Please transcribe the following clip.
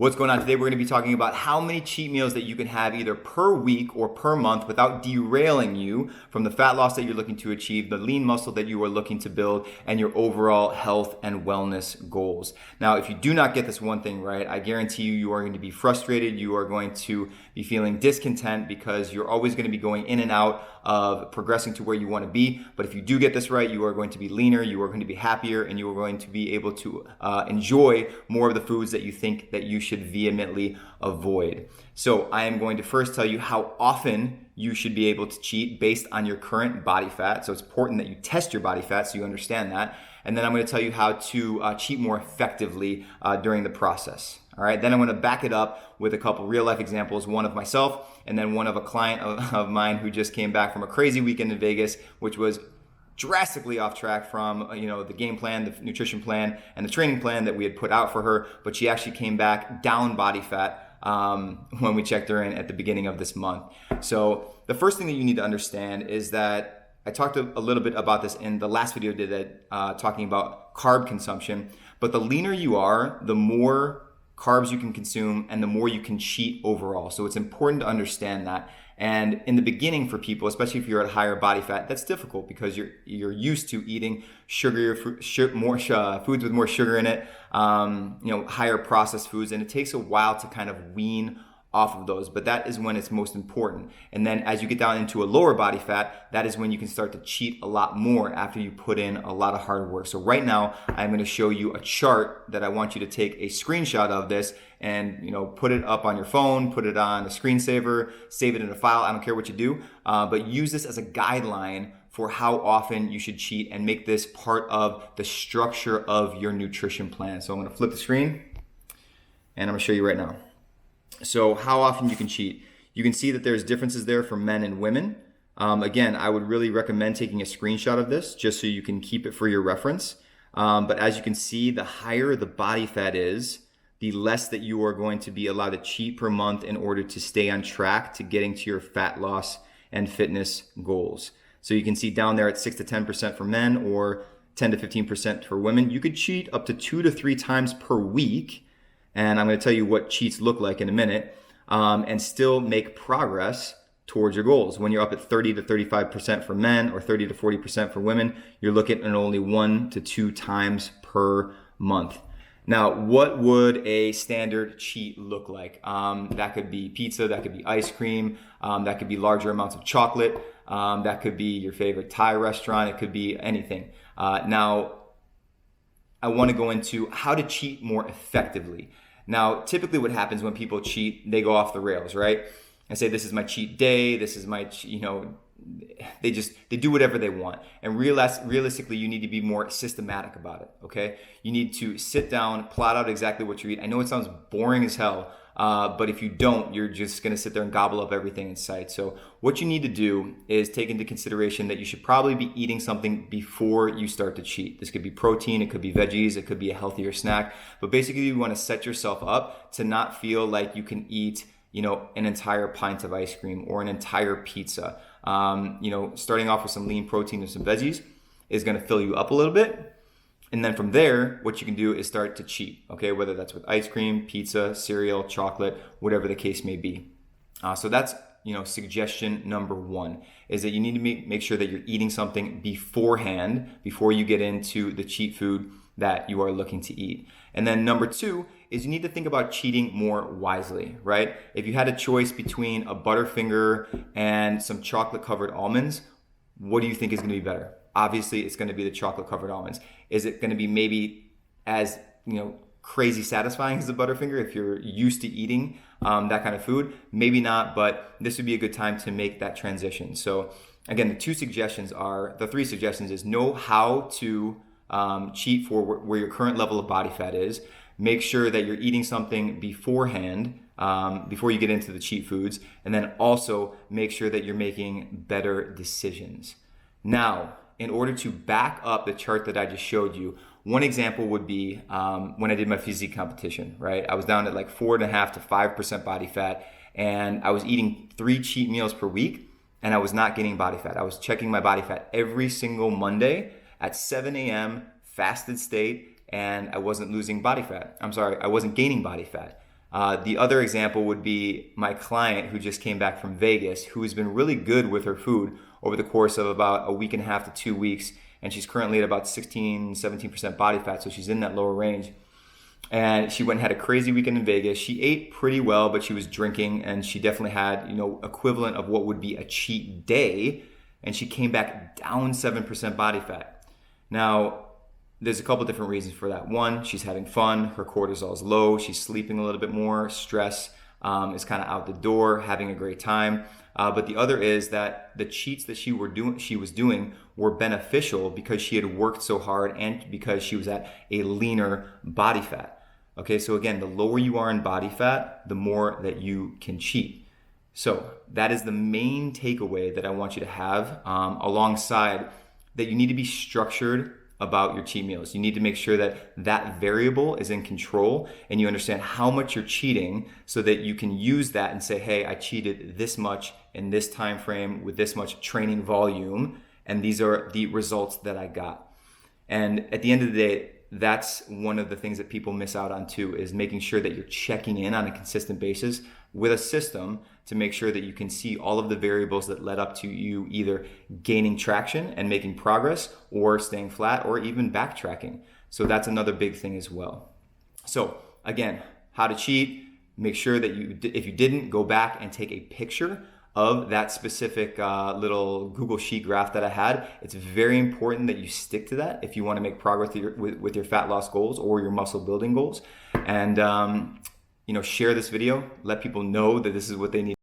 What's going on today? We're going to be talking about how many cheat meals that you can have either per week or per month without derailing you from the fat loss that you're looking to achieve, the lean muscle that you are looking to build, and your overall health and wellness goals. Now, if you do not get this one thing right, I guarantee you are going to be frustrated. You are going to be feeling discontent because you're always going to be going in and out of progressing to where you want to be. But if you do get this right, you are going to be leaner, you are going to be happier, and you are going to be able to enjoy more of the foods that you think that you should vehemently avoid. So I am going to first tell you how often you should be able to cheat based on your current body fat. So it's important that you test your body fat so you understand that. And then I'm going to tell you how to cheat more effectively during the process. All right, then I'm going to back it up with a couple real life examples, one of myself and then one of a client of mine who just came back from a crazy weekend in Vegas, which was drastically off track from the game plan, the nutrition plan, and the training plan that we had put out for her. But she actually came back down body fat when we checked her in at the beginning of this month. So the first thing that you need to understand is that I talked a little bit about this in the last video I did talking about carb consumption. But the leaner you are, the more carbs you can consume and the more you can cheat overall. So it's important to understand that. And in the beginning for people, especially if you're at higher body fat, that's difficult because you're used to eating more foods with more sugar in it, higher processed foods, and it takes a while to kind of wean off of those, but that is when it's most important. And then as you get down into a lower body fat, that is when you can start to cheat a lot more after you put in a lot of hard work. So right now, I'm going to show you a chart that I want you to take a screenshot of this and put it up on your phone, put it on a screensaver, save it in a file. I don't care what you do, but use this as a guideline for how often you should cheat and make this part of the structure of your nutrition plan. So I'm going to flip the screen and I'm going to show you right now. So how often you can cheat. You can see that there's differences there for men and women. Again, I would really recommend taking a screenshot of this just so you can keep it for your reference. But as you can see, the higher the body fat is, the less that you are going to be allowed to cheat per month in order to stay on track to getting to your fat loss and fitness goals. So you can see down there at 6 to 10% for men or 10 to 15% for women. You could cheat up to 2 to 3 times per week. And I'm going to tell you what cheats look like in a minute, and still make progress towards your goals. When you're up at 30 to 35% for men or 30 to 40% for women, you're looking at only 1 to 2 times per month. Now, what would a standard cheat look like? That could be pizza, that could be ice cream, that could be larger amounts of chocolate, that could be your favorite Thai restaurant, it could be anything. Now, I want to go into how to cheat more effectively. Now, typically what happens when people cheat, they go off the rails, right? And say, this is my cheat day, this is my, they do whatever they want. And realistically, you need to be more systematic about it, okay? You need to sit down, plot out exactly what you eat. I know it sounds boring as hell, but if you don't, you're just going to sit there and gobble up everything in sight. So what you need to do is take into consideration that you should probably be eating something before you start to cheat. This could be protein, it could be veggies, it could be a healthier snack. But basically, you want to set yourself up to not feel like you can eat an entire pint of ice cream or an entire pizza. Starting off with some lean protein and some veggies is going to fill you up a little bit. And then from there, what you can do is start to cheat, okay? Whether that's with ice cream, pizza, cereal, chocolate, whatever the case may be. So that's, suggestion number 1 is that you need to make sure that you're eating something beforehand before you get into the cheat food that you are looking to eat. And then number 2 is you need to think about cheating more wisely, right? If you had a choice between a Butterfinger and some chocolate covered almonds, what do you think is going to be better? Obviously, it's going to be the chocolate covered almonds. Is it going to be maybe as, crazy satisfying as the Butterfinger if you're used to eating that kind of food? Maybe not, but this would be a good time to make that transition. So again, the 3 suggestions is know how to cheat for where your current level of body fat is. Make sure that you're eating something beforehand before you get into the cheat foods. And then also make sure that you're making better decisions. Now, in order to back up the chart that I just showed you, one example would be when I did my physique competition, right? I was down at like 4.5 to 5% body fat, and I was eating 3 cheat meals per week, and I was not gaining body fat. I was checking my body fat every single Monday at 7 a.m., fasted state, and I wasn't losing body fat. I wasn't gaining body fat. The other example would be my client who just came back from Vegas, who has been really good with her food over the course of about a week and a half to 2 weeks. And she's currently at about 16, 17% body fat. So she's in that lower range. And she went and had a crazy weekend in Vegas. She ate pretty well, but she was drinking, and she definitely had, equivalent of what would be a cheat day. And she came back down 7% body fat. Now, there's a couple different reasons for that. One, she's having fun. Her cortisol is low. She's sleeping a little bit more. Stress is kind of out the door, having a great time. But the other is that the cheats that she was doing were beneficial because she had worked so hard and because she was at a leaner body fat. Okay, so again, the lower you are in body fat, the more that you can cheat. So that is the main takeaway that I want you to have, alongside that you need to be structured about your cheat meals. You need to make sure that that variable is in control and you understand how much you're cheating so that you can use that and say, hey, I cheated this much in this time frame with this much training volume, and these are the results that I got. And at the end of the day, that's one of the things that people miss out on too, is making sure that you're checking in on a consistent basis with a system to make sure that you can see all of the variables that led up to you either gaining traction and making progress or staying flat or even backtracking. So that's another big thing as well. So again, how to cheat, make sure that if you didn't, go back and take a picture of that specific little Google Sheet graph that I had. It's very important that you stick to that if you want to make progress with your fat loss goals or your muscle building goals. And share this video, let people know that this is what they need.